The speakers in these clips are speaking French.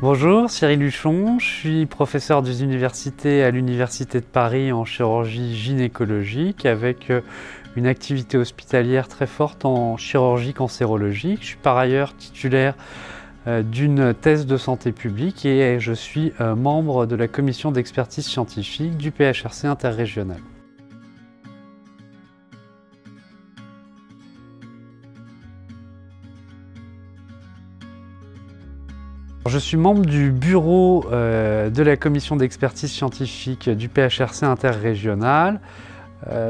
Bonjour, Cyril Huchon, je suis professeur des universités à l'Université de Paris en chirurgie gynécologique avec une activité hospitalière très forte en chirurgie cancérologique. Je suis par ailleurs titulaire d'une thèse de santé publique et je suis membre de la commission d'expertise scientifique du PHRC interrégional. Je suis membre du bureau de la commission d'expertise scientifique du PHRC interrégional.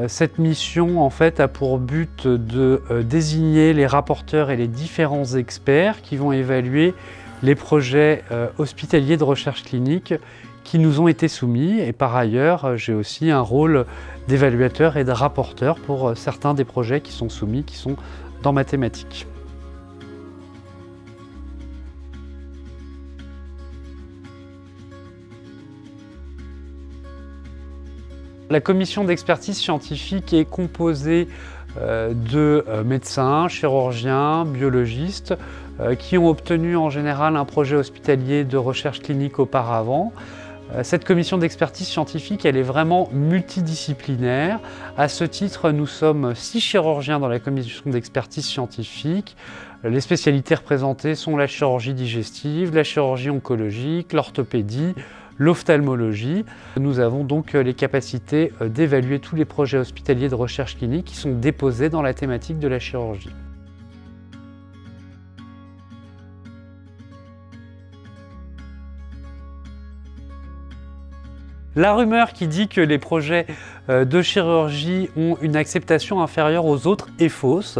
Cette mission en fait a pour but de désigner les rapporteurs et les différents experts qui vont évaluer les projets hospitaliers de recherche clinique qui nous ont été soumis, et par ailleurs j'ai aussi un rôle d'évaluateur et de rapporteur pour certains des projets qui sont soumis, qui sont dans ma thématique. La commission d'expertise scientifique est composée de médecins, chirurgiens, biologistes qui ont obtenu en général un projet hospitalier de recherche clinique auparavant. Cette commission d'expertise scientifique, elle est vraiment multidisciplinaire. À ce titre, nous sommes 6 chirurgiens dans la commission d'expertise scientifique. Les spécialités représentées sont la chirurgie digestive, la chirurgie oncologique, l'orthopédie, l'ophtalmologie. Nous avons donc les capacités d'évaluer tous les projets hospitaliers de recherche clinique qui sont déposés dans la thématique de la chirurgie. La rumeur qui dit que les projets de chirurgie ont une acceptation inférieure aux autres est fausse.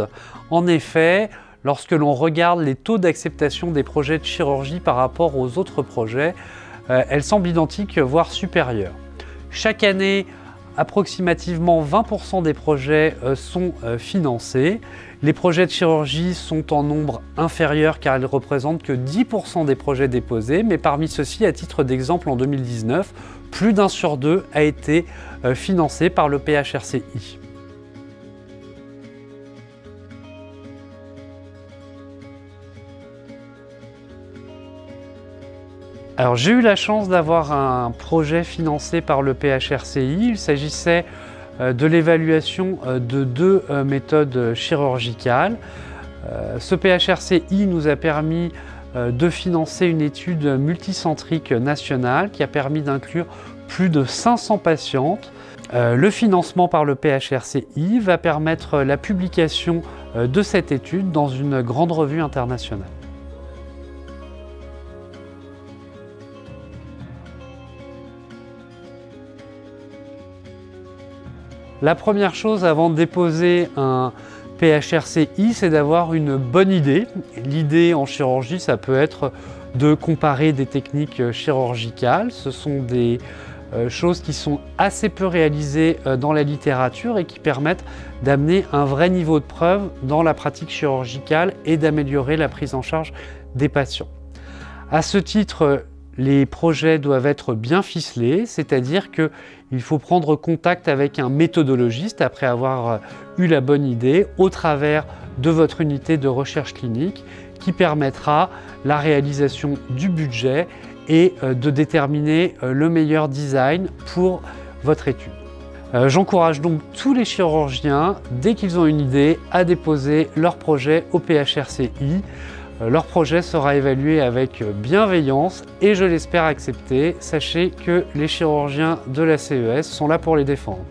En effet, lorsque l'on regarde les taux d'acceptation des projets de chirurgie par rapport aux autres projets, elles semblent identiques, voire supérieures. Chaque année, approximativement 20% des projets sont financés. Les projets de chirurgie sont en nombre inférieur car ils ne représentent que 10% des projets déposés, mais parmi ceux-ci, à titre d'exemple, en 2019, plus d'1 sur 2 a été financé par le PHRCI. Alors j'ai eu la chance d'avoir un projet financé par le PHRCI. Il s'agissait de l'évaluation de 2 méthodes chirurgicales. Ce PHRCI nous a permis de financer une étude multicentrique nationale qui a permis d'inclure plus de 500 patientes. Le financement par le PHRCI va permettre la publication de cette étude dans une grande revue internationale. La première chose avant de déposer un PHRCI, c'est d'avoir une bonne idée. L'idée en chirurgie, ça peut être de comparer des techniques chirurgicales. Ce sont des choses qui sont assez peu réalisées dans la littérature et qui permettent d'amener un vrai niveau de preuve dans la pratique chirurgicale et d'améliorer la prise en charge des patients. À ce titre, les projets doivent être bien ficelés, c'est-à-dire qu'il faut prendre contact avec un méthodologiste après avoir eu la bonne idée au travers de votre unité de recherche clinique qui permettra la réalisation du budget et de déterminer le meilleur design pour votre étude. J'encourage donc tous les chirurgiens, dès qu'ils ont une idée, à déposer leur projet au PHRCI. Leur projet sera évalué avec bienveillance et je l'espère accepté. Sachez que les chirurgiens de la CES sont là pour les défendre.